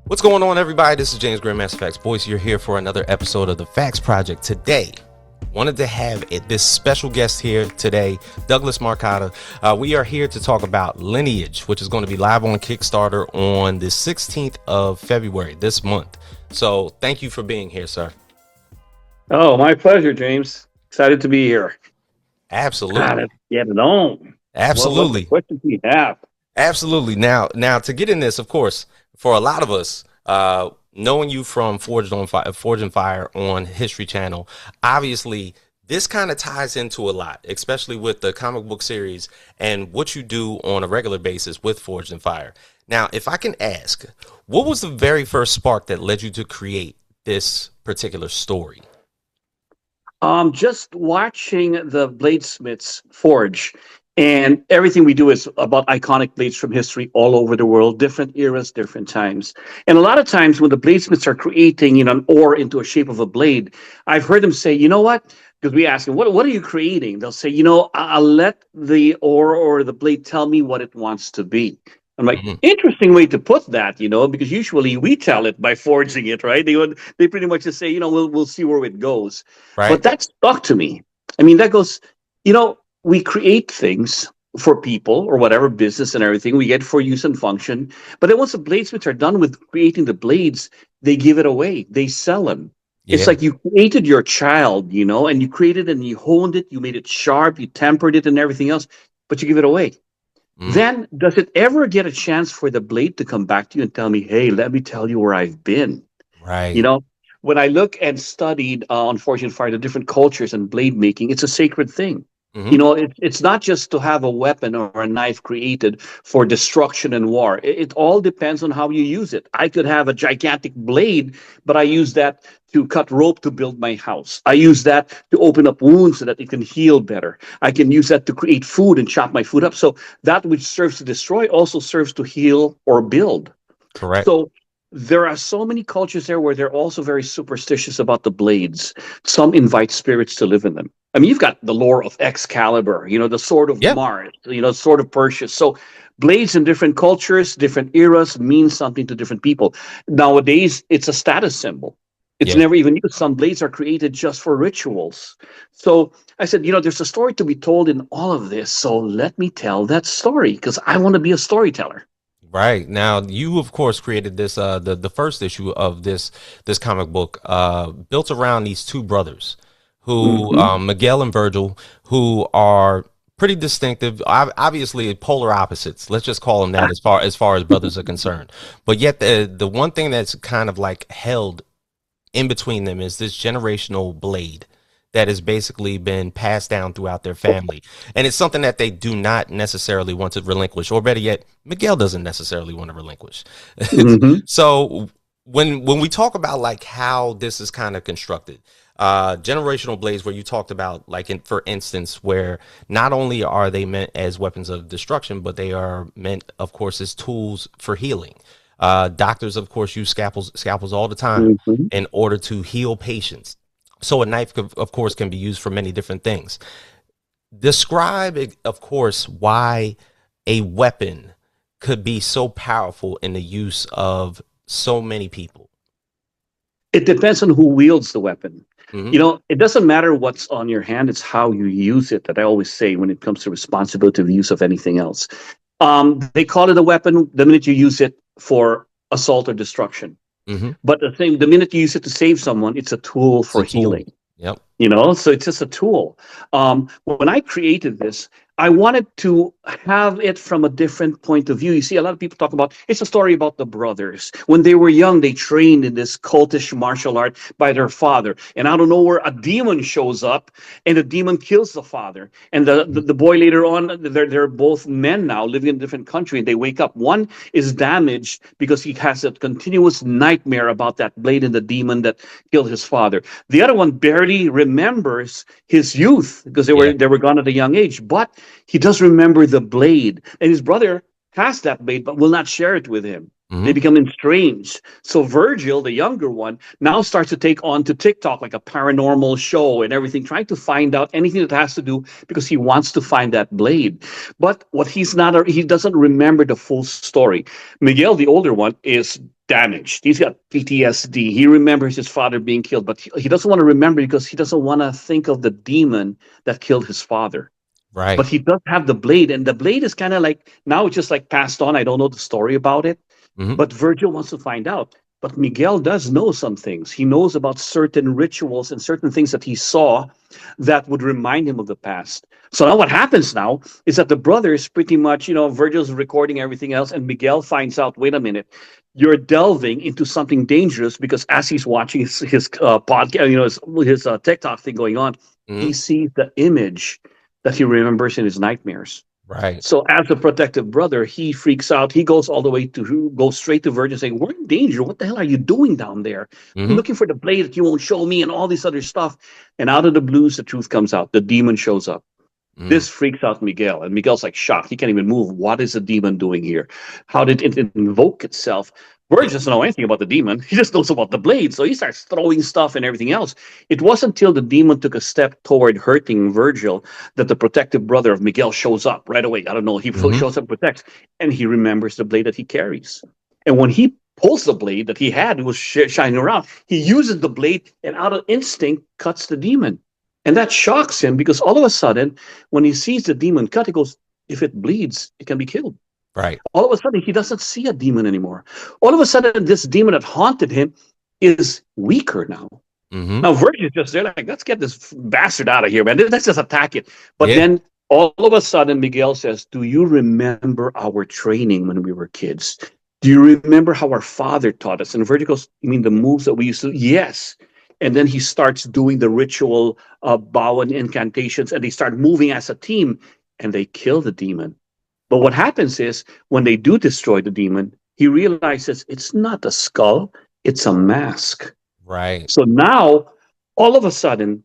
What's going on, everybody? This is James Grandmaster Facts. Boys, you're here for another episode of the Facts Project. Today, wanted to have this special guest here today, Douglas Marcaida. We are here to talk about Lineage, which is going to be live on Kickstarter on the 16th of February this month. So thank you for being here, sir. Oh, my pleasure, James. Excited to be here. Absolutely. Let's get it on. Absolutely. What do we have? Absolutely. Now, to get in this, of course, for a lot of us, knowing you from Forged and Fire on History Channel, obviously this kind of ties into a lot, especially with the comic book series and what you do on a regular basis with Forged and Fire. Now, if I can ask, what was the very first spark that led you to create this particular story? Just watching the bladesmiths forge, and everything we do is about iconic blades from history all over the world, different eras, different times. And a lot of times when the bladesmiths are creating, an ore into a shape of a blade, I've heard them say, you know what? Because we ask them, what are you creating? They'll say, I'll let the ore or the blade tell me what it wants to be. I'm like, interesting way to put that, because usually we tell it by forging it, right? They pretty much just say, we'll see where it goes. Right. But that stuck to me. I mean, that goes, we create things for people or whatever business and everything. We get for use and function. But then once the bladesmiths are done with creating the blades, they give it away. They sell them. Yeah. It's like you created your child, and you created it and you honed it. You made it sharp. You tempered it and everything else, but you give it away. Then does it ever get a chance for the blade to come back to you and tell me, hey, let me tell you where I've been? Right. When I look and studied on Forged and Fire, the different cultures and blade making, it's a sacred thing. It's not just to have a weapon or a knife created for destruction and war. It all depends on how you use it. I could have a gigantic blade, but I use that to cut rope to build my house. I use that to open up wounds so that it can heal better. I can use that to create food and chop my food up. So that which serves to destroy also serves to heal or build. Correct. So there are so many cultures there where they're also very superstitious about the blades. Some invite spirits to live in them. I mean, you've got the lore of Excalibur, the sword of Mars, sword of Perseus. So blades in different cultures, different eras mean something to different people. Nowadays, it's a status symbol. It's never even used. Some blades are created just for rituals. So I said, there's a story to be told in all of this. So let me tell that story because I want to be a storyteller. Right. Now, you, of course, created this, the first issue of this comic book built around these two brothers who, Miguel and Virgil, who are pretty distinctive, obviously polar opposites. Let's just call them that as far as brothers are concerned. But yet the one thing that's kind of like held in between them is this generational blade that has basically been passed down throughout their family. And it's something that they do not necessarily want to relinquish, or better yet, Miguel doesn't necessarily want to relinquish. So when we talk about like how this is kind of constructed, generational blades, where you talked about, like, for instance, where not only are they meant as weapons of destruction, but they are meant, of course, as tools for healing. Doctors, of course, use scalpels all the time in order to heal patients. So a knife, of course, can be used for many different things. Describe, of course, why a weapon could be so powerful in the use of so many people. It depends on who wields the weapon. It doesn't matter what's on your hand. It's how you use it that I always say when it comes to responsibility of the use of anything else. They call it a weapon the minute you use it for assault or destruction. But the minute you use it to save someone, it's a tool for healing. Yep. So it's just a tool. When I created this, I wanted to have it from a different point of view. You see, a lot of people talk about, it's a story about the brothers. When they were young, they trained in this cultish martial art by their father. And out of nowhere, a demon shows up and the demon kills the father. And the boy later on, they're both men now living in a different country. And they wake up. One is damaged because he has a continuous nightmare about that blade and the demon that killed his father. The other one barely remembers his youth because they were gone at a young age. But he does remember the blade, and his brother has that blade, but will not share it with him. They Mm-hmm. become estranged. So Virgil, the younger one, now starts to take on to TikTok like a paranormal show and everything, trying to find out anything that has to do because he wants to find that blade. But what he's not, he doesn't remember the full story. Miguel, the older one, is damaged. He's got PTSD. He remembers his father being killed, but he doesn't want to remember because he doesn't want to think of the demon that killed his father. But Right. he does have the blade, and the blade is kind of like now it's just like passed on. I don't know the story about it, Mm-hmm. but Virgil wants to find out. But Miguel does know some things. He knows about certain rituals and certain things that he saw that would remind him of the past. So now what happens now is that the brothers pretty much, Virgil's recording everything else, and Miguel finds out, wait a minute, you're delving into something dangerous because as he's watching his podcast, his TikTok thing going on, he Mm-hmm. sees the image that he remembers in his nightmares. Right. So as a protective brother, he freaks out. He goes all the way to go straight to Virgil saying, we're in danger. What the hell are you doing down there? I'm Mm-hmm. looking for the blade that you won't show me and all this other stuff. And out of the blues, the truth comes out. The demon shows up. Mm. This freaks out Miguel, and Miguel's like shocked. He can't even move. What is the demon doing here? How did it invoke itself? Virgil doesn't know anything about the demon. He just knows about the blade. So he starts throwing stuff and everything else. It wasn't until the demon took a step toward hurting Virgil that the protective brother of Miguel shows up right away. I don't know. He Mm-hmm. shows up, protects, and he remembers the blade that he carries. And when he pulls the blade that he had, it was shining around, he uses the blade and out of instinct cuts the demon. And that shocks him because all of a sudden, when he sees the demon cut, he goes, if it bleeds, it can be killed. Right. All of a sudden, he doesn't see a demon anymore. All of a sudden, this demon that haunted him is weaker now. Mm-hmm. Now, Virgil is just there, like, let's get this bastard out of here, man. Let's just attack it. But Yeah. then all of a sudden, Miguel says, do you remember our training when we were kids? Do you remember how our father taught us? And Virgil goes, you mean the moves that we used to? Yes. And then he starts doing the ritual bow and incantations, and they start moving as a team, and they kill the demon. But what happens is when they do destroy the demon, he realizes it's not a skull, it's a mask. Right. So now, all of a sudden,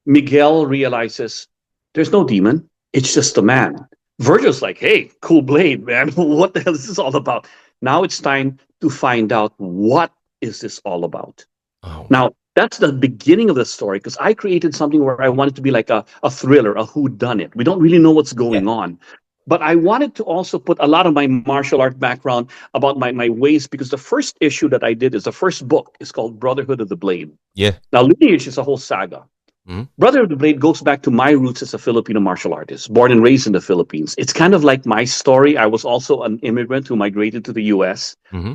Miguel realizes there's no demon, it's just a man. Virgil's like, hey, cool blade, man. What the hell is this all about? Now it's time to find out what is this all about. Oh. Now, that's the beginning of the story because I created something where I wanted to be like a thriller, a who done it. We don't really know what's Yeah. going on. But I wanted to also put a lot of my martial art background about my ways because the first issue that I did is the first book is called Brotherhood of the Blade. Yeah. Now, Lineage is a whole saga. Mm-hmm. Brother of the Blade goes back to my roots as a Filipino martial artist, born and raised in the Philippines. It's kind of like my story. I was also an immigrant who migrated to the US. Mm-hmm.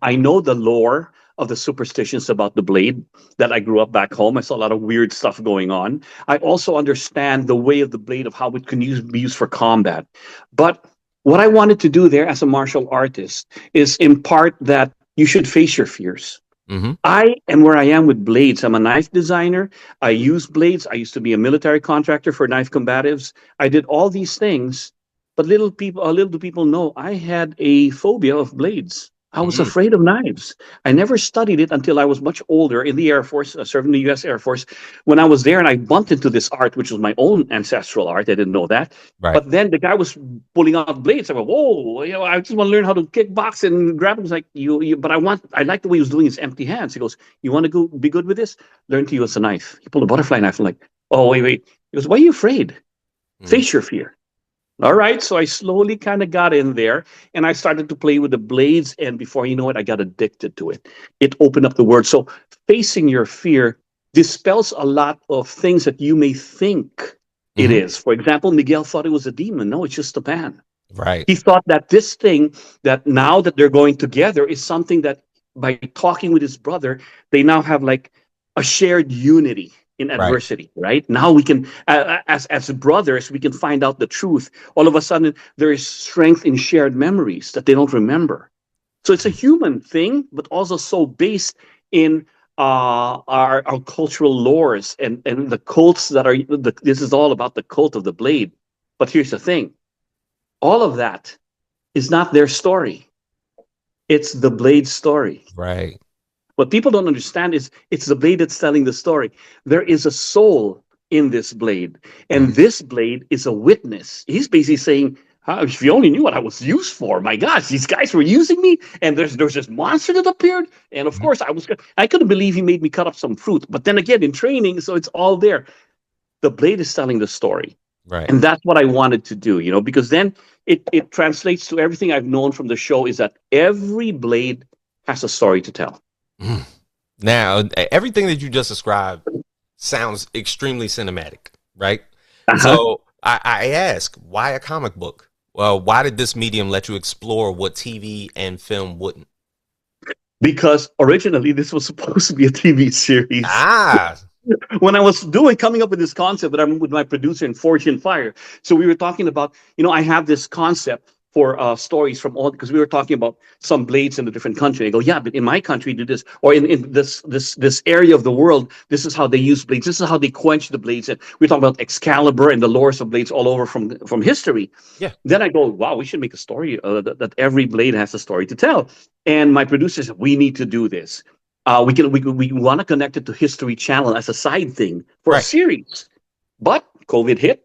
I know the lore of the superstitions about the blade that I grew up back home. I saw a lot of weird stuff going on. I also understand the way of the blade of how it can be used for combat. But what I wanted to do there as a martial artist is impart that you should face your fears. Mm-hmm. I am where I am with blades. I'm a knife designer. I use blades. I used to be a military contractor for knife combatives. I did all these things, but little do people know I had a phobia of blades. I was Mm-hmm. afraid of knives. I never studied it until I was much older in the Air Force, serving the U.S. Air Force. When I was there and I bumped into this art, which was my own ancestral art, I didn't know that. Right. But then the guy was pulling out blades. I went, whoa, I just want to learn how to kickbox and grab him. He's like, but I like the way he was doing his empty hands. He goes, you want to go be good with this? Learn to use a knife. He pulled a butterfly knife. I'm like, oh, wait. He goes, why are you afraid? Mm-hmm. Face your fear. All right, so I slowly kind of got in there and I started to play with the blades. And before you know it, I got addicted to it. It opened up the word. So facing your fear dispels a lot of things that you may think it Mm-hmm. is. For example, Miguel thought it was a demon. No, it's just a man. Right. He thought that this thing that now that they're going together is something that by talking with his brother, they now have like a shared unity in Right. adversity, right? Now we can, as brothers, we can find out the truth. All of a sudden, there is strength in shared memories that they don't remember. So it's a human thing, but also so based in our cultural lores and the cults that are. This is all about the cult of the blade. But here's the thing: all of that is not their story. It's the blade story. Right. What people don't understand is it's the blade that's telling the story. There is a soul in this blade, and Mm-hmm. this blade is a witness. He's basically saying, If you only knew what I was used for, my gosh, these guys were using me, and there's this monster that appeared, and of Mhm. course I couldn't believe he made me cut up some fruit, but then again in training, so it's all there. The blade is telling the story, Right. and that's what I wanted to do, because then it translates to everything I've known from the show is that every blade has a story to tell. Mm. Now, everything that you just described sounds extremely cinematic, right? Uh-huh. So I ask, why a comic book? Well, why did this medium let you explore what TV and film wouldn't? Because originally this was supposed to be a TV series. Ah, When I was coming up with this concept that I'm with my producer in Forge and Fire. So we were talking about, I have this concept for stories from all, because we were talking about some blades in a different country. I go, yeah, but in my country do this, or in this area of the world, this is how they use blades. This is how they quench the blades. And we're talking about Excalibur and the lores of blades all over from history. yeah, Then I go, wow, we should make a story that every blade has a story to tell. And my producer said, we need to do this. We want to connect it to History Channel as a side thing for a right, series. But COVID hit.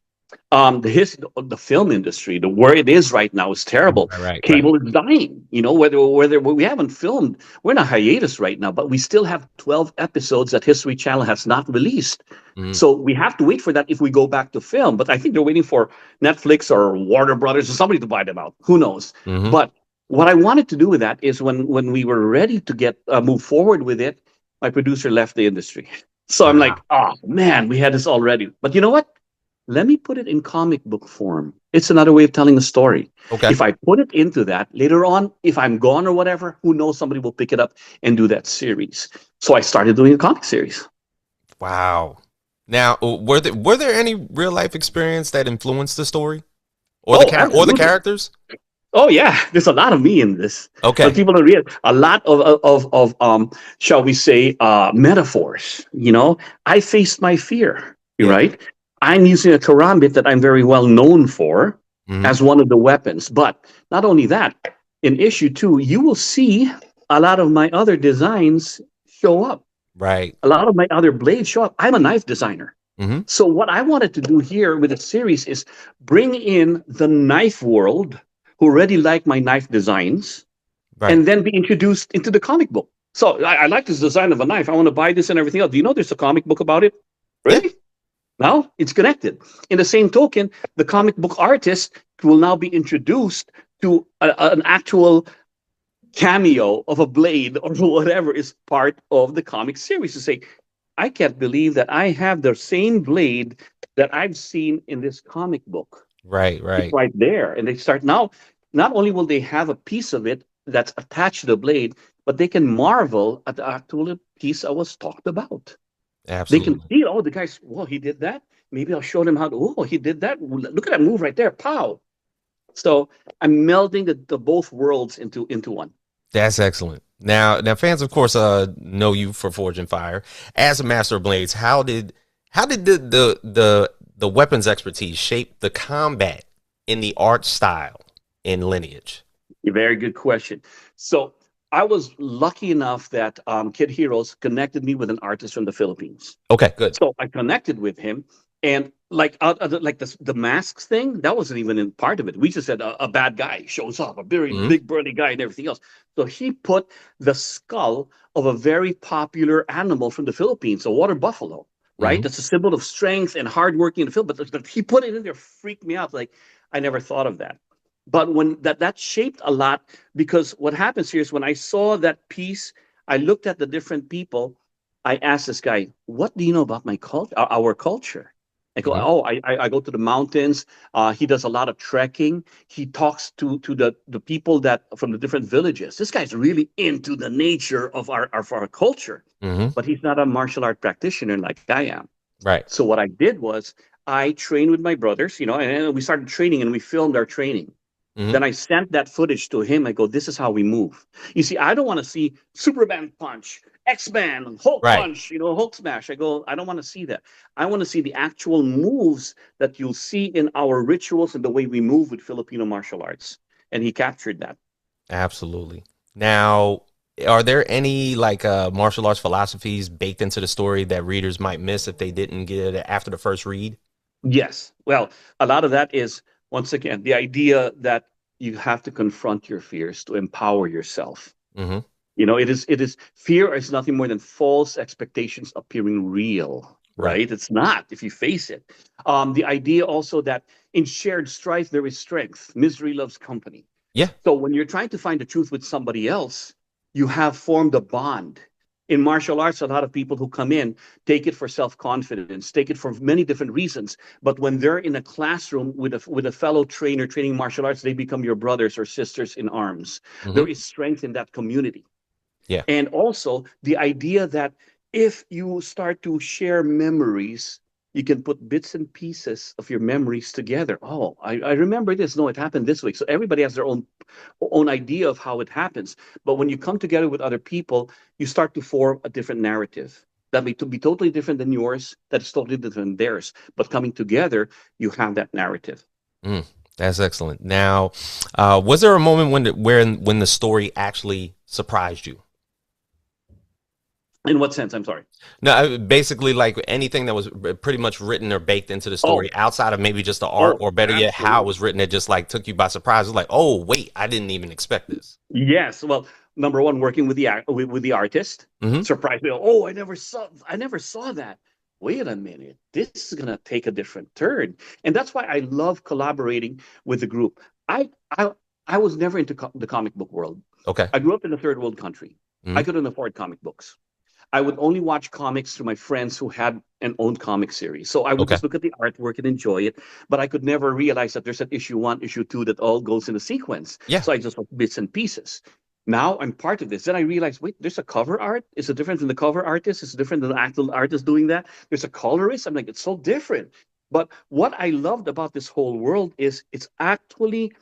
The film industry, where it is right now, is terrible. right. Cable is dying. Whether we haven't filmed, we're in a hiatus right now, but we still have 12 episodes that History Channel has not released. Mm-hmm. So we have to wait for that if we go back to film. But I think they're waiting for Netflix or Warner Brothers or somebody to buy them out. Who knows? Mm-hmm. But what I wanted to do with that is when we were ready to get move forward with it, my producer left the industry. So I'm Wow. like, oh man, we had this already. But you know what? Let me put it in comic book form. It's another way of telling a story. Okay. If I put it into that later on, if I'm gone or whatever, who knows? Somebody will pick it up and do that series. So I started doing a comic series. Wow. Now, were there any real life experience that influenced the story or Oh, the absolutely. characters? Oh yeah, there's a lot of me in this. But Okay. people don't realize a lot of shall we say metaphors. I faced my fear. Yeah. Right. I'm using a karambit that I'm very well known for Hmm. as one of the weapons. But not only that, in issue 2, you will see a lot of my other designs show up. Right. A lot of my other blades show up. I'm a knife designer. Hmm. So what I wanted to do here with the series is bring in the knife world who already like my knife designs Right. and then be introduced into the comic book. So I like this design of a knife. I want to buy this and everything else. Do you know there's a comic book about it? Yeah. Really? Now it's connected. In the same token, the comic book artist will now be introduced to an actual cameo of a blade or whatever is part of the comic series to say, I can't believe that I have the same blade that I've seen in this comic book. Right. It's Right. right there. And they start now, not only will they have a piece of it that's attached to the blade, but they can marvel at the actual piece I was talked about. They can Absolutely. see, oh, the guy's, well, he did that. Maybe I'll show them how to, oh, he did that. Look at that move right there. Pow. So I'm melding the both worlds into one. That's excellent. Now, fans, of course, know you for Forge and Fire as a master of blades. How did the weapons expertise shape the combat in the art style in Lineage? A very good question. So I was lucky enough that Kid Heroes connected me with an artist from the Philippines. Okay, good. So I connected with him, and like the masks thing, that wasn't even in part of it. We just said a bad guy shows up, a very Hmm. big burly guy, and everything else. So he put the skull of a very popular animal from the Philippines, a water buffalo, right? Hmm. That's a symbol of strength and hardworking in the film. But he put it in there, freaked me out. Like I never thought of that. But when that shaped a lot, because what happens here is when I saw that piece, I looked at the different people. I asked this guy, "What do you know about my culture, our culture?" I go, Hmm. "Oh, I go to the mountains. He does a lot of trekking. He talks to the people that from the different villages. This guy's really into the nature of our culture, Hmm. but he's not a martial art practitioner like I am." Right. So what I did was I trained with my brothers, and we started training and we filmed our training. Hmm. Then I sent that footage to him. I go, this is how we move. You see, I don't want to see Superman punch, X-Man, Hulk Right. punch, Hulk smash. I go, I don't want to see that. I want to see the actual moves that you'll see in our rituals and the way we move with Filipino martial arts. And he captured that. Absolutely. Now, are there any like martial arts philosophies baked into the story that readers might miss if they didn't get it after the first read? Yes. Well, a lot of that is Once again, the idea that you have to confront your fears to empower yourself. Mm-hmm. It is fear is nothing more than false expectations appearing real, Right. right? It's not if you face it. The idea also that in shared strife there is strength. Misery loves company. Yeah. So when you're trying to find the truth with somebody else, you have formed a bond. In martial arts, a lot of people who come in take it for self-confidence, take it for many different reasons. But when they're in a classroom with a fellow trainer training martial arts, they become your brothers or sisters in arms. Mm-hmm. There is strength in that community. Yeah. And also the idea that if you start to share memories, you can put bits and pieces of your memories together. Oh, I remember this. No, it happened this week. So everybody has their own idea of how it happens. But when you come together with other people, you start to form a different narrative that may to be totally different than yours, that is totally different than theirs. But coming together, you have that narrative. Mm, that's excellent. Now, was there a moment when the story actually surprised you? In what sense? I'm sorry. No, basically like anything that was pretty much written or baked into the Oh, story outside of maybe just the art, oh, or better yet, how it absolutely. was written. It just like took you by surprise. It was like, oh wait, I didn't even expect this. Yes. Well, number one, working with the artist Hmm. surprised me. Oh, I never saw that. Wait a minute, this is gonna take a different turn, and that's why I love collaborating with the group. I was never into the comic book world. Okay. I grew up in a third world country. Hmm. I couldn't afford comic books. I would only watch comics through my friends who had an own comic series. So I would Okay. just look at the artwork and enjoy it, but I could never realize that there's an issue one, issue two that all goes in a sequence. Yeah. So I just watch bits and pieces. Now I'm part of this. Then I realized, wait, there's a cover art. It's a different than the cover artist. It's different than the actual artist doing that. There's a colorist. I'm like, it's so different. But what I loved about this whole world is it's actually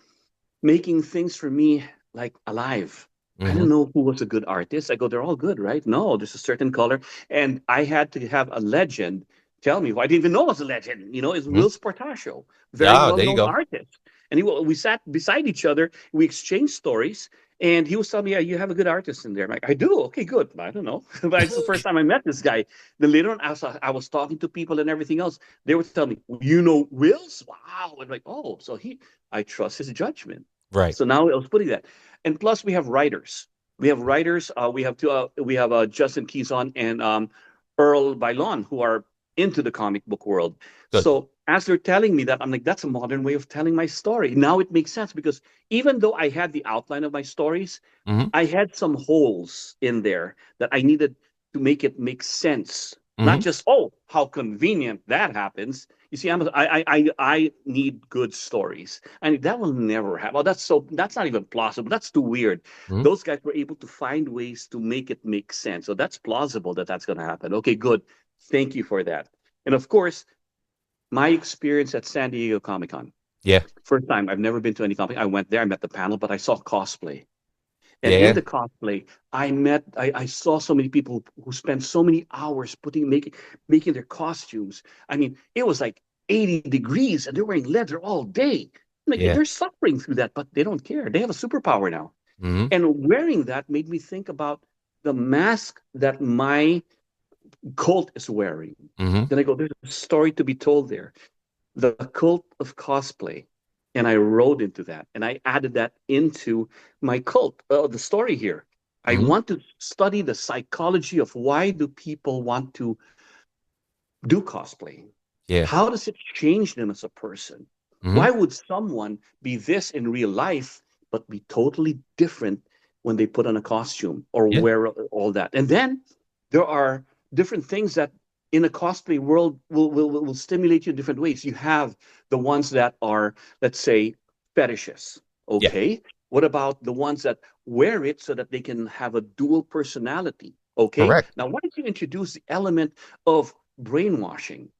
making things for me like alive. I Hmm. didn't know who was a good artist. I go, they're all good, right? No, there's a certain color. And I had to have a legend tell me who I didn't even know was a legend. It's Hmm. Will Sportasio, very Yeah. well There you known go. artist. And we sat beside each other, we exchanged stories, and he was telling me, yeah, you have a good artist in there. I'm like, I do. Okay, good. I don't know. But it's the first time I met this guy. Then later on, I was talking to people and everything else. They were telling me, you know Will's? Wow. And like, oh, so I trust his judgment. Right. So now I was putting that. And plus, we have writers. We have writers. We have Justin Quizon and Earl Baylon, who are into the comic book world. Good. So as they're telling me that, I'm like, that's a modern way of telling my story. Now it makes sense because even though I had the outline of my stories, Hmm. I had some holes in there that I needed to make it make sense. Not Hmm. just, oh, how convenient that happens. You see, I need good stories, and that will never happen. Well, that's not even plausible. That's too weird. Hmm. Those guys were able to find ways to make it make sense. So that's plausible that that's going to happen. Okay, good. Thank you for that. And of course, my experience at San Diego Comic Con. Yeah. First time I've never been to any comic. I went there. I met the panel, but I saw cosplay. And in Yeah. the cosplay, I saw so many people who spent so many hours making their costumes. I mean, it was like 80 degrees and they're wearing leather all day. Like Yeah. they're suffering through that, but they don't care. They have a superpower now. Hmm. And wearing that made me think about the mask that my cult is wearing. Hmm. Then I go, there's a story to be told there. The cult of cosplay. And I wrote into that and I added that into my cult, the story here. I Hmm. want to study the psychology of why do people want to do cosplaying? Yeah. How does it change them as a person? Hmm. Why would someone be this in real life, but be totally different when they put on a costume or Yeah. wear all that? And then there are different things that in a cosplay world will stimulate you in different ways. You have the ones that are, let's say, fetishes. Yeah. Okay. What about the ones that wear it so that they can have a dual personality? Okay. Correct. Now, why don't you introduce the element of brainwashing?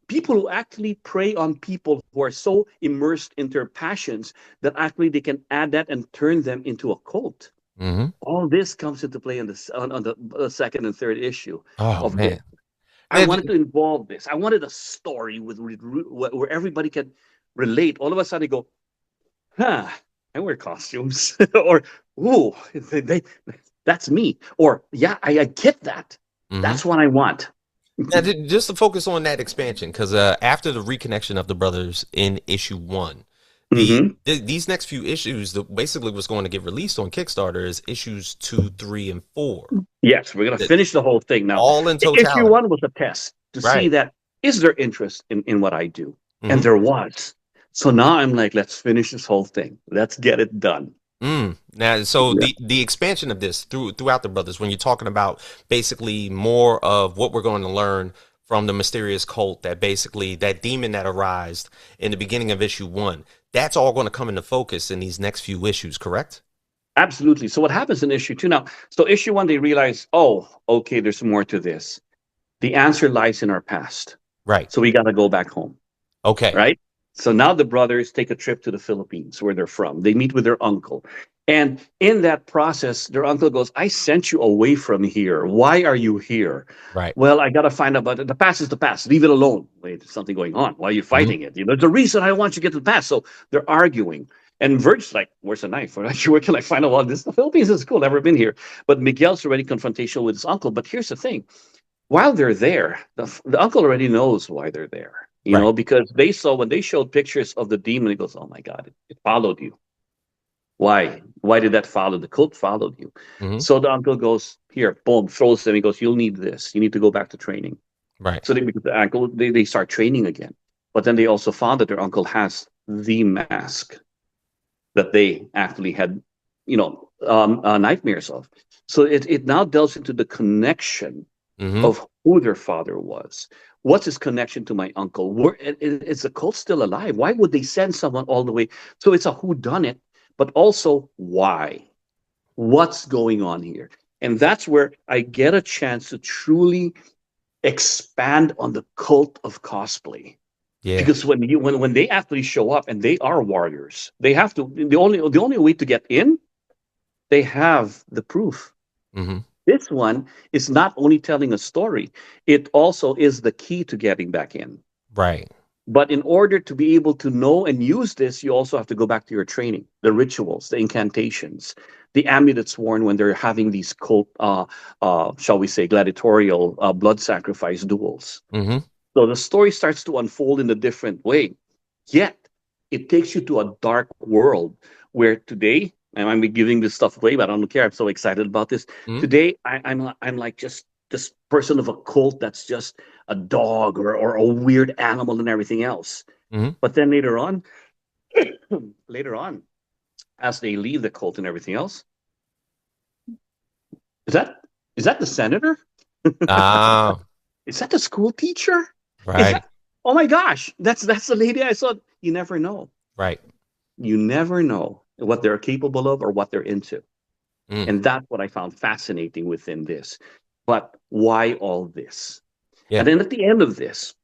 People who actually prey on people who are so immersed in their passions that actually they can add that and turn them into a cult. Hmm. All this comes into play on the second and third issue Oh of this. man. I Man. wanted to involve this. I wanted a story where everybody can relate. All of a sudden, they go, huh, I wear costumes. Or, ooh, that's me. Or, yeah, I get that. Hmm. That's what I want. Now, just to focus on that expansion, because after the reconnection of the brothers in issue one, Hmm. These next few issues, basically what's going to get released on Kickstarter is issues 2, 3, and 4. Yes, we're going to That finish the whole thing now. all in Issue totality. one was a test to see Right. that is there interest in what I do? And Hmm. there was. So now I'm like, let's finish this whole thing. Let's get it done. Now, so Yeah. the expansion of this throughout the brothers, when you're talking about basically more of what we're going to learn from the mysterious cult, that basically that demon that arose in the beginning of issue 1, that's all going to come into focus in these next few issues, correct? Absolutely. So what happens in issue two now? So issue one, they realize, oh, okay, there's more to this. The answer lies in our past. Right. So we got to go back home, Okay. right? So now the brothers take a trip to the Philippines, where they're from. They meet with their uncle. And in that process, their uncle goes, I sent you away from here. Why are you here? Right. Well, I got to find out about it. The past is the past. Leave it alone. Wait, there's something going on. Why are you Hmm. fighting it? You know, there's a reason I want you to get to the past. So they're arguing. And Virgil's like, where's the knife? Where can I find out all this? The Philippines is cool. Never been here. But Miguel's already confrontational with his uncle. But here's the thing. While they're there, the uncle already knows why they're there. You Right. know, because they saw when they showed pictures of the demon, he goes, oh my God, it followed you. Why? Why did that follow? The cult followed you. Hmm. So the uncle goes, here, boom, throws them. He goes, you'll need this. You need to go back to training. Right. So they, because the uncle, they start training again. But then they also found that their uncle has the mask that they actually had, nightmares of. So it now delves into the connection Hmm. of who their father was. What's his connection to my uncle? Is the cult still alive? Why would they send someone all the way? So it's a who done it, but also why? What's going on here? And that's where I get a chance to truly expand on the cult of cosplay. Yeah. Because when they actually show up and they are warriors, they have to the only way to get in, they have the proof. Hmm. This one is not only telling a story, it also is the key to getting back in. Right. But in order to be able to know and use this, you also have to go back to your training, the rituals, the incantations, the amulets worn when they're having these cult, shall we say, gladiatorial blood sacrifice duels. Hmm. So the story starts to unfold in a different way. Yet it takes you to a dark world where today, and I'm giving this stuff away, but I don't care. I'm so excited about this. Hmm. Today, I'm like just this person of a cult that's just a dog or a weird animal and everything else. Hmm. But then later on, as they leave the cult and everything else, is that is that the senator? Ah. Is that the school teacher? Is Right. that? Oh my gosh, that's the lady I saw. You never know. Right. You never know what they're capable of or what they're into. Mm. And that's what I found fascinating within this. But why all this? And Yeah. then at the end of this,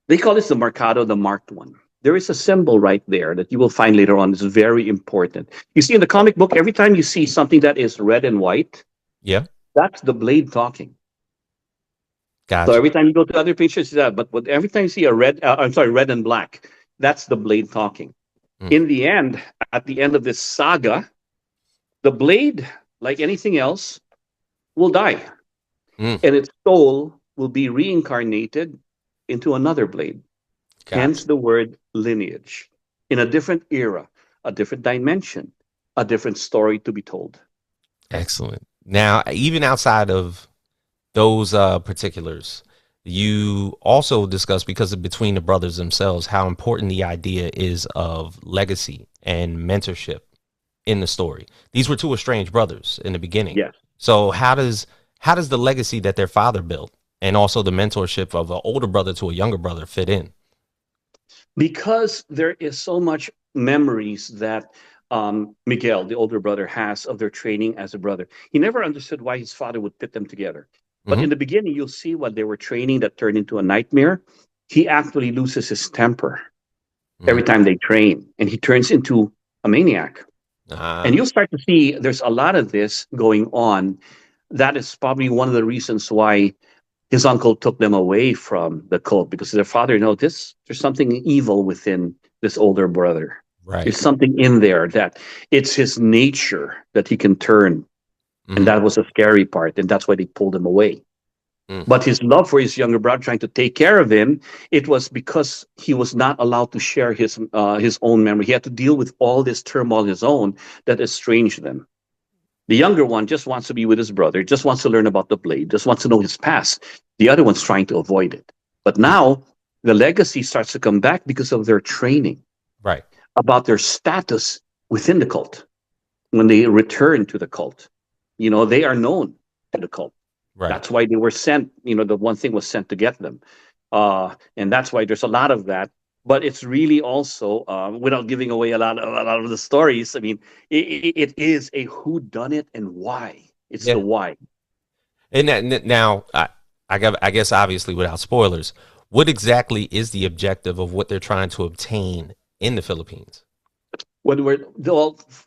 they call this the Mercado, the marked one. There is a symbol right there that you will find later on. It's very important. You see in the comic book, every time you see something that is red and white, Yeah. that's the blade talking. So Gotcha. every time you go to other pictures, but every time you see red and black, that's the blade talking. Mm. In the end, at the end of this saga, the blade, like anything else, will die, Mm. and its soul will be reincarnated into another blade. Hence Gotcha. the word lineage, in a different era, a different dimension, a different story to be told. Excellent. Now, even outside of those particulars, you also discuss, because of between the brothers themselves, how important the idea is of legacy and mentorship in the story. These were two estranged brothers in the beginning. Yes. So how does the legacy that their father built and also the mentorship of an older brother to a younger brother fit in? Because there is so much memories that Miguel, the older brother, has of their training as a brother. He never understood why his father would pit them together. But Hmm. in the beginning, you'll see when they were training that turned into a nightmare. He actually loses his temper Hmm. every time they train, and he turns into a maniac. And Ah. you'll start to see there's a lot of this going on. That is probably one of the reasons why his uncle took them away from the cult, because their father noticed there's something evil within this older brother. Right. There's something in there that it's his nature that he can turn. And Hmm. that was a scary part. And that's why they pulled him away. Mm. But his love for his younger brother, trying to take care of him, it was because he was not allowed to share his own memory. He had to deal with all this turmoil on his own that estranged them. The younger one just wants to be with his brother, just wants to learn about the blade, just wants to know his past. The other one's trying to avoid it. But Mm. now the legacy starts to come back because of their training, Right. about their status within the cult. When they return to the cult, they are known to the cult. Right. That's why they were sent. The one thing was sent to get them, and that's why there's a lot of that. But it's really also, without giving away a lot of the stories. I mean, it is a who done it and why. It's the Yeah. why. And now, I guess obviously without spoilers, what exactly is the objective of what they're trying to obtain in the Philippines? Well,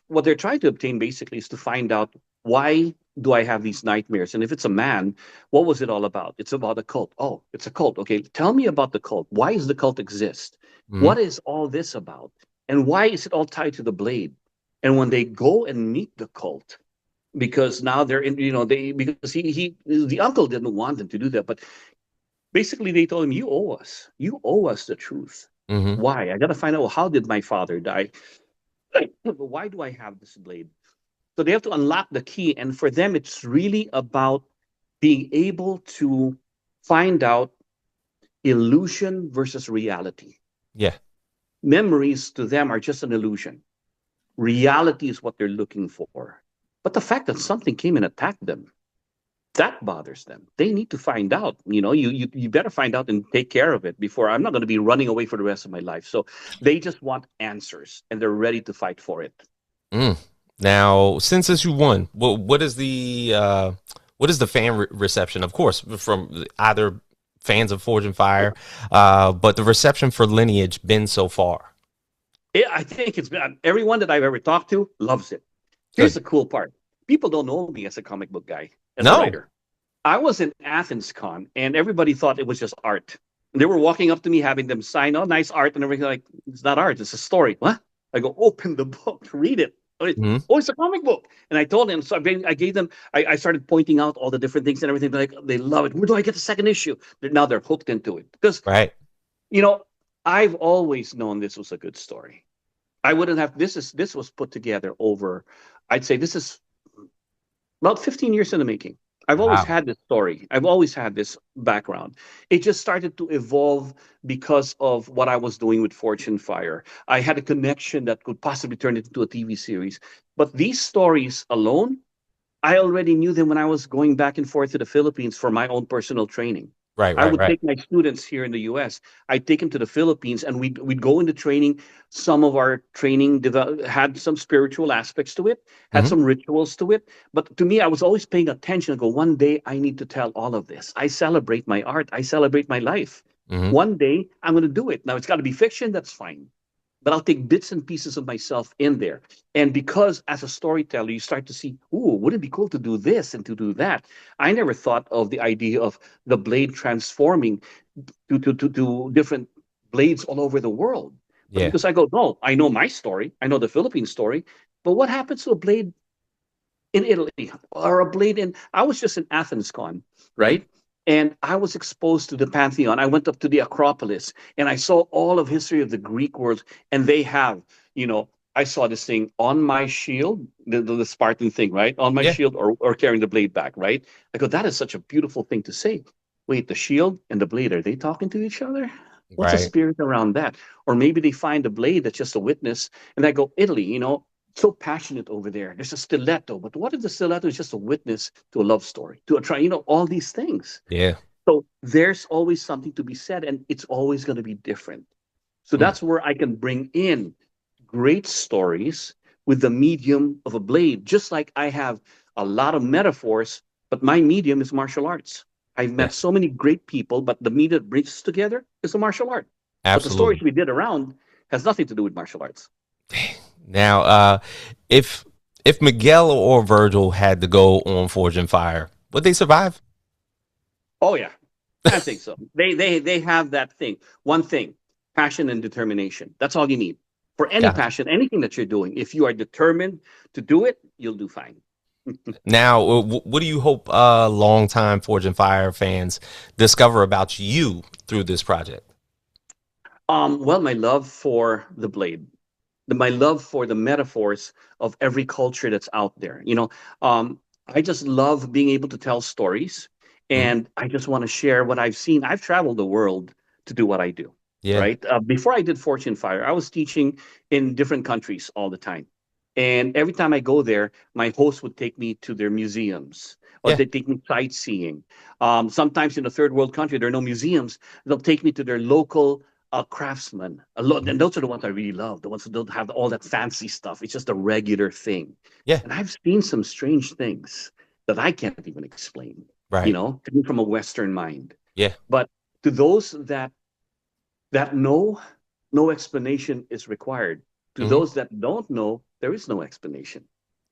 what they're trying to obtain basically is to find out, why do I have these nightmares? And if it's a man, what was it all about? It's about a cult. Oh, it's a cult. Okay, tell me about the cult. Why does the cult exist? Hmm. What is all this about? And why is it all tied to the blade? And when they go and meet the cult, because now they're in, because the uncle didn't want them to do that, but basically they told him, you owe us the truth. Hmm. Why? I got to find out, well, how did my father die? Why do I have this blade? So they have to unlock the key. And for them, it's really about being able to find out illusion versus reality. Yeah. Memories to them are just an illusion. Reality is what they're looking for. But the fact that something came and attacked them, that bothers them. They need to find out. You better find out and take care of it before. I'm not going to be running away for the rest of my life. So they just want answers and they're ready to fight for it. Mm. Now, since you won, what is the fan reception? Of course, from either fans of Forge and Fire, but the reception for Lineage been so far? I think it's been, everyone that I've ever talked to loves it. Here's Good. the cool part: people don't know me as a comic book guy, as a No. writer. I was in Athens Con, and everybody thought it was just art. They were walking up to me, having them sign, "Oh, nice art," and everything. Like, it's not art; it's a story. What? I go, open the book, read it. Hmm. Oh, it's a comic book. And I told them, so I gave them, I started pointing out all the different things and everything. Like, they love it. Where do I get the second issue? Now they're hooked into it because Right. you know I've always known this was a good story. I wouldn't have. This was put together over. I'd say this is about 15 years in the making. I've always Wow. had this story. I've always had this background. It just started to evolve because of what I was doing with Fortune Fire. I had a connection that could possibly turn it into a TV series. But these stories alone, I already knew them when I was going back and forth to the Philippines for my own personal training. Right. I Right. would Right. take my students here in the US. I'd take them to the Philippines and we'd go into training. Some of our training had some spiritual aspects to it, had Hmm. some rituals to it. But to me, I was always paying attention. I go, one day I need to tell all of this. I celebrate my art. I celebrate my life. Hmm. One day I'm going to do it. Now, it's got to be fiction. That's fine, but I'll take bits and pieces of myself in there. And because as a storyteller, you start to see, ooh, wouldn't it be cool to do this and to do that? I never thought of the idea of the blade transforming to different blades all over the world. But Yeah. because I go, no, I know my story, I know the Philippine story, but what happens to a blade in Italy or a blade in? I was just in Athens Con, Mhm. right? And I was exposed to the Pantheon. I went up to the Acropolis and I saw all of history of the Greek world. And they have, I saw this thing on my shield, the Spartan thing, right? On my Yeah. shield or carrying the blade back, right? I go, that is such a beautiful thing to say. Wait, the shield and the blade, are they talking to each other? What's the Right. spirit around that? Or maybe they find a blade that's just a witness and I go, Italy, so passionate over there. There's a stiletto, but what if the stiletto is just a witness to a love story, to a try, all these things. Yeah. So there's always something to be said, and it's always going to be different. So Mm. that's where I can bring in great stories with the medium of a blade, just like I have a lot of metaphors, but my medium is martial arts. I've Yeah. met so many great people, but the medium that brings us together is a martial art. But the stories Absolutely. we did around has nothing to do with martial arts. Now, if Miguel or Virgil had to go on Forge and Fire, would they survive? Oh yeah, I think so. They have that thing. One thing, passion and determination. That's all you need. For any Gotcha. passion, anything that you're doing, if you are determined to do it, you'll do fine. Now, what do you hope longtime Forge and Fire fans discover about you through this project? Well, my love for the blade, my love for the metaphors of every culture that's out there. I just love being able to tell stories, Mhm. and I just want to share what I've seen. I've traveled the world to do what I do. Yeah, Right before I did Fortune Fire, I was teaching in different countries all the time, and every time I go there, my host would take me to their museums or yeah, they take me sightseeing. Sometimes in a third world country, there are no museums. They'll take me to their local craftsmen. A lot, mhm, and those are the ones I really love. The ones who don't have all that fancy stuff. It's just a regular thing. yeah, And I've seen some strange things that I can't even explain. right, Coming from a Western mind. yeah, But to those that know, no explanation is required. To hmm, those that don't know, there is no explanation.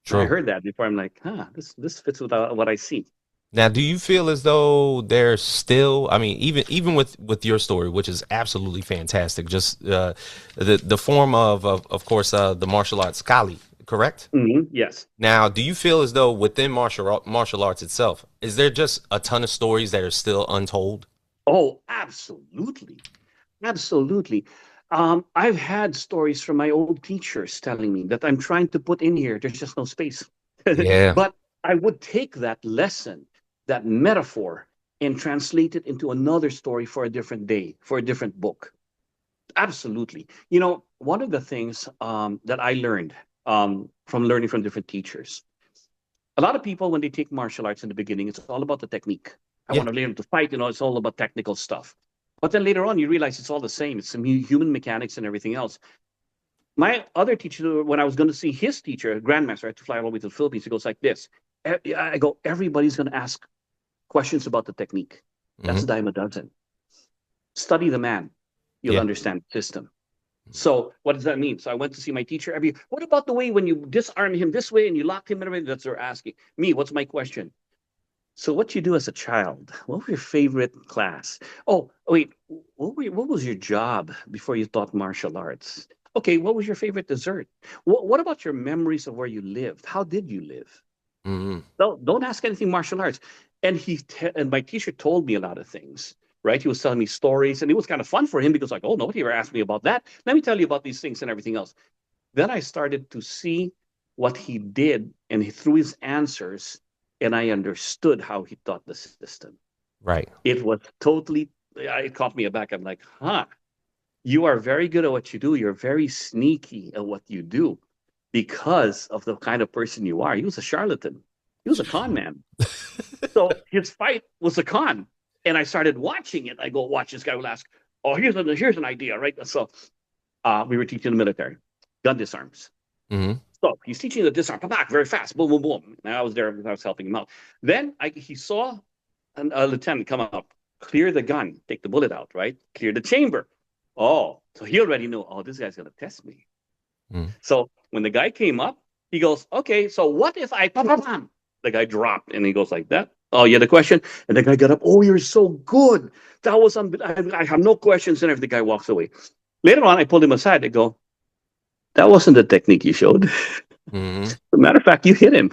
And I true. heard that before. I'm like, this fits with what I see. Now, do you feel as though there's still, I mean, even with your story, which is absolutely fantastic, just the form of course, the martial arts Kali, correct? Yes. Now, do you feel as though within martial arts itself, is there just a ton of stories that are still untold? Oh, absolutely. Absolutely. I've had stories from my old teachers telling me that I'm trying to put in here. There's just no space. Yeah, But I would take that lesson, that metaphor, and translate it into another story for a different day, for a different book. Absolutely. One of the things that I learned from learning from different teachers, a lot of people, when they take martial arts in the beginning, it's all about the technique. I yeah, want to learn to fight, it's all about technical stuff. But then later on, you realize it's all the same. It's some human mechanics and everything else. My other teacher, when I was going to see his teacher, a grandmaster, I had to fly all the way to the Philippines. He goes like this. I go, everybody's going to ask questions about the technique. That's hmm, a dime a dozen. Study the man. You'll yeah, understand the system. So what does that mean? So I went to see my teacher. What about the way when you disarm him this way and you lock him and everything? That's what they're asking me. What's my question? So what you do as a child? What was your favorite class? Oh, wait, what was your job before you taught martial arts? Okay, what was your favorite dessert? What about your memories of where you lived? How did you live? hmm, No, don't ask anything martial arts. And my teacher told me a lot of things. Right, he was telling me stories, and it was kind of fun for him because, like, oh, nobody ever asked me about that. Let me tell you about these things and everything else. Then I started to see what he did, and through his answers, and I understood how he taught the system. right, It was totally, it caught me aback. I'm like, you are very good at what you do. You're very sneaky at what you do because of the kind of person you are. He was a charlatan, he was a con man. So his fight was a con. And I started watching it. I go, watch this guy will ask, oh, here's an idea, right? So we were teaching the military gun disarms. hmm, So he's teaching the disarm, back very fast, boom, boom, boom. And I was there, I was helping him out. Then he saw a lieutenant come up, clear the gun, take the bullet out, right? Clear the chamber. Oh, so he already knew, oh, this guy's going to test me. hmm, So when the guy came up, he goes, okay, so what if I, pam, pam, pam? The guy dropped and he goes like that. Oh, yeah, the question. And the guy got up, oh, you're so good. That was, I have no questions. And every the guy walks away. Later on, I pulled him aside. I go, that wasn't the technique you showed. hmm, As a matter of fact, you hit him.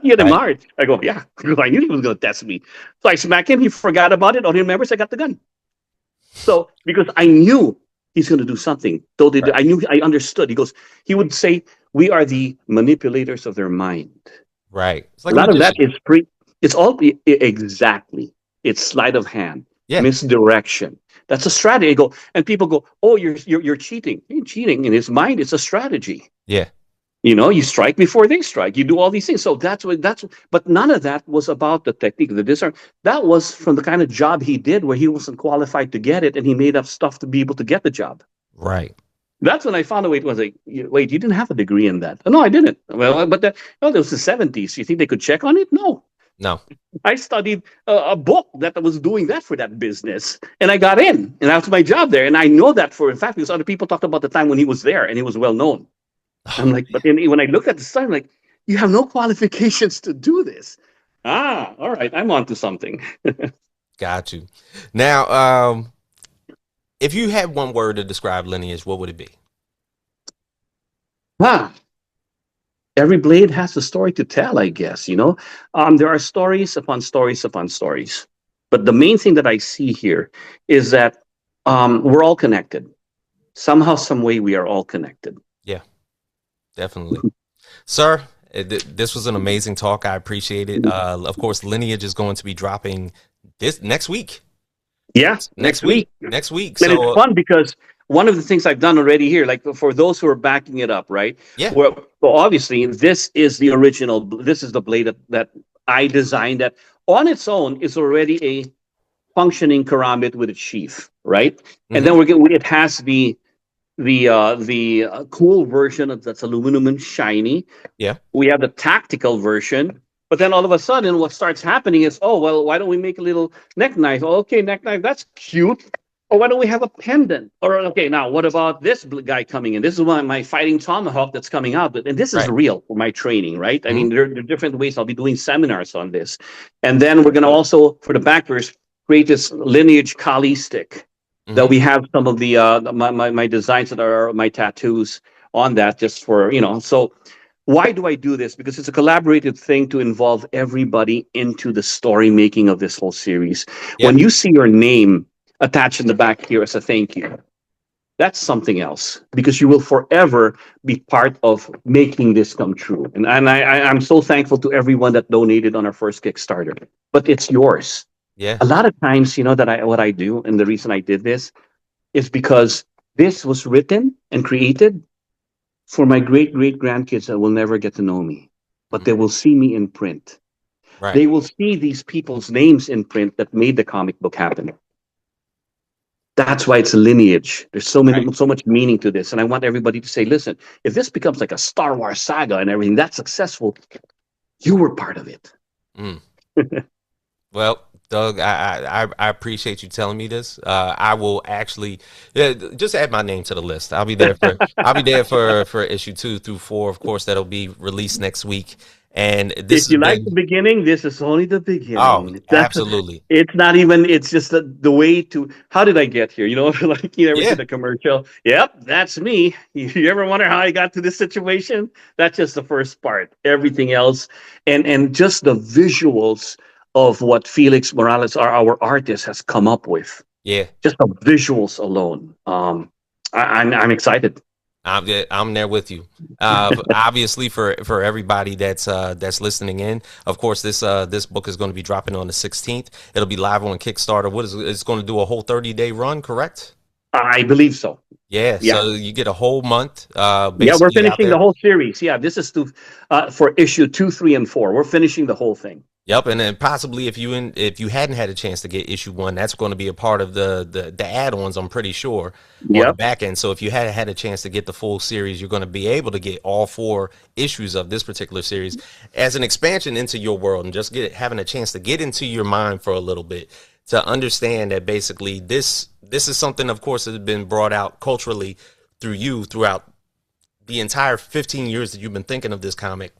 You hit him right, hard. I go, yeah, I knew he was going to test me. So I smack him. He forgot about it. All he remembers, I got the gun. So because I knew he's going to do something, though right, I knew, I understood. He would say, we are the manipulators of their mind. right. It's A like a lot of that magician. is it's all exactly. It's sleight of hand, Yeah, misdirection. That's a strategy. And people go, oh, you're cheating. You ain't cheating. In his mind, it's a strategy. yeah, You strike before they strike. You do all these things. So but none of that was about the technique, the disarm. That was from the kind of job he did where he wasn't qualified to get it and he made up stuff to be able to get the job. right. That's when I found out it was like, wait, you didn't have a degree in that. No, I didn't. Well, but no, it was the 70s. You think they could check on it? No. No, I studied a book that was doing that for that business and I got in and that's my job there. And I know that for a fact because other people talked about the time when he was there and he was well known. I'm oh, like, but then when I looked at the site, I'm like, you have no qualifications to do this. All right, I'm on to something. got you. Now, if you had one word to describe Lineage, what would it be? Ah, every blade has a story to tell, I guess, you know. There are stories upon stories upon stories. But the main thing that I see here is that we're all connected. Somehow, some way, we are all connected. Yeah, definitely. Sir, this was an amazing talk. I appreciate it. Of course, Lineage is going to be dropping this next week. Yeah, Next next week. week. Next week. And it's So fun because one of the things I've done already here, like for those who are backing it up, right? yeah. Well, so obviously, this is the original. This is the blade that I designed that on its own is already a functioning karambit with its sheath, right? And Hmm. then it has the cool version that's aluminum and shiny. Yeah. We have the tactical version, but then all of a sudden, what starts happening is, oh well, why don't we make a little neck knife? Oh, okay, neck knife, that's cute. Or why don't we have a pendant? Or okay, now what about this guy coming in? This is my fighting tomahawk that's coming out, and this is Right. real for my training, right? I Hmm. mean, there are different ways. I'll be doing seminars on this, and then we're going to also for the backers create this lineage Kali stick that Hmm. we have some of the my designs that are my tattoos on that just for so why do I do this? Because it's a collaborative thing to involve everybody into the story making of this whole series. Yeah. When you see your name attached in the back here as a thank you, that's something else because you will forever be part of making this come true. I'm so thankful to everyone that donated on our first Kickstarter, but it's yours. Yeah. A lot of times, that what I do, and the reason I did this is because this was written and created for my great great grandkids that will never get to know me, but Mhm. they will see me in print. Right. They will see these people's names in print that made the comic book happen. That's why it's a lineage. There's Right. so much meaning to this, and I want everybody to say, listen, if this becomes like a Star Wars saga and everything that's successful, you were part of it. Mm. Well, Doug, I appreciate you telling me this. I will actually just add my name to the list. I'll be there for issue 2 through 4. Of course, that'll be released next week. And If this has you like the been beginning, this is only the oh, beginning. absolutely. It's not even. It's just the way to. How did I get here? Like you ever see Yeah, the commercial? Yep, that's me. You ever wonder how I got to this situation? That's just the first part. Everything else, and just the visuals of what Felix Morales, our artist, has come up with. yeah. Just the visuals alone. I'm excited. I'm there with you. Obviously, for everybody that's listening in, of course, this book is going to be dropping on the 16th. It'll be live on Kickstarter. It's going to do a whole 30-day run, correct? I believe so. Yeah. Yeah. So you get a whole month, Yeah, we're basically out finishing the there. whole series. Yeah, this is for issue 2, 3, and 4. We're finishing the whole thing. Yep, and then possibly if you hadn't had a chance to get issue 1, that's going to be a part of the add-ons. I'm pretty sure on the Yep. back end. So if you had had a chance to get the full series, you're going to be able to get all 4 issues of this particular series as an expansion into your world, and just having a chance to get into your mind for a little bit to understand that basically this is something, of course, that has been brought out culturally through you throughout the entire 15 years that you've been thinking of this comic.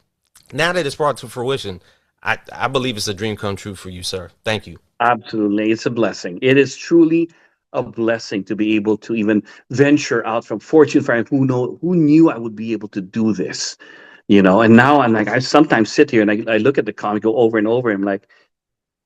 Now that it's brought to fruition, I believe it's a dream come true for you, sir. Thank you. Absolutely. It's a blessing. It is truly a blessing to be able to even venture out from Fortune 5. Who knew I would be able to do this? And now I'm like, I sometimes sit here and I look at the comic go over and over. And I'm like,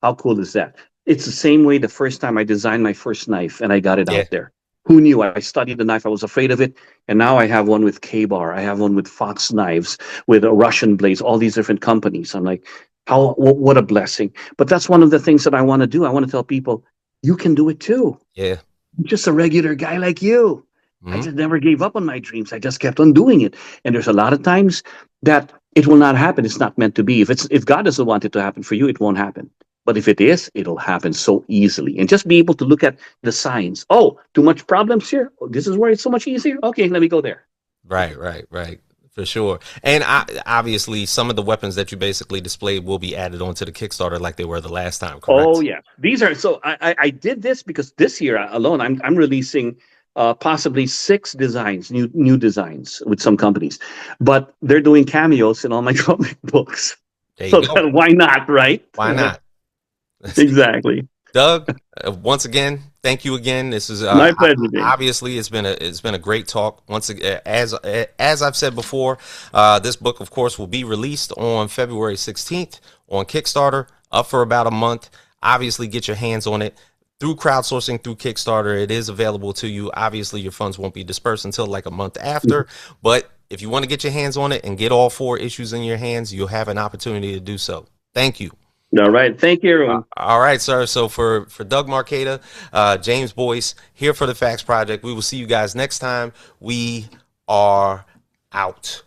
how cool is that? It's the same way the first time I designed my first knife and I got it Yeah. out there. Who knew? I studied the knife. I was afraid of it. And now I have one with K-Bar. I have one with Fox Knives, with Russian blades, all these different companies. I'm like, what a blessing. But that's one of the things that I want to do. I want to tell people, you can do it too. Yeah. I'm just a regular guy like you. I Hmm. just never gave up on my dreams. I just kept on doing it. And there's a lot of times that it will not happen. It's not meant to be. If God doesn't want it to happen for you, it won't happen. But if it is, it'll happen so easily. And just be able to look at the signs. Oh, too much problems here. Oh, this is where it's so much easier. Okay, let me go there. Right. For sure. And obviously, some of the weapons that you basically displayed will be added onto the Kickstarter like they were the last time, Oh correct? yeah, these are so. I did this because this year alone, I'm releasing possibly 6 designs, new designs with some companies, but they're doing cameos in all my comic books. There you So go. then why not, right? Why not? Exactly. Doug, Once again, thank you again. This is My pleasure, James. obviously it's been a great talk. Once again, as I've said before, this book, of course, will be released on February 16th on Kickstarter, up for about a month. Obviously, get your hands on it through crowdsourcing, through Kickstarter. It is available to you. Obviously, your funds won't be dispersed until like a month after, but if you want to get your hands on it and get all 4 issues in your hands, you'll have an opportunity to do so. Thank you. All right. Thank you, everyone. All right, sir. So for Doug Marcaida, James Boyce, here for the Facts Project. We will see you guys next time. We are out.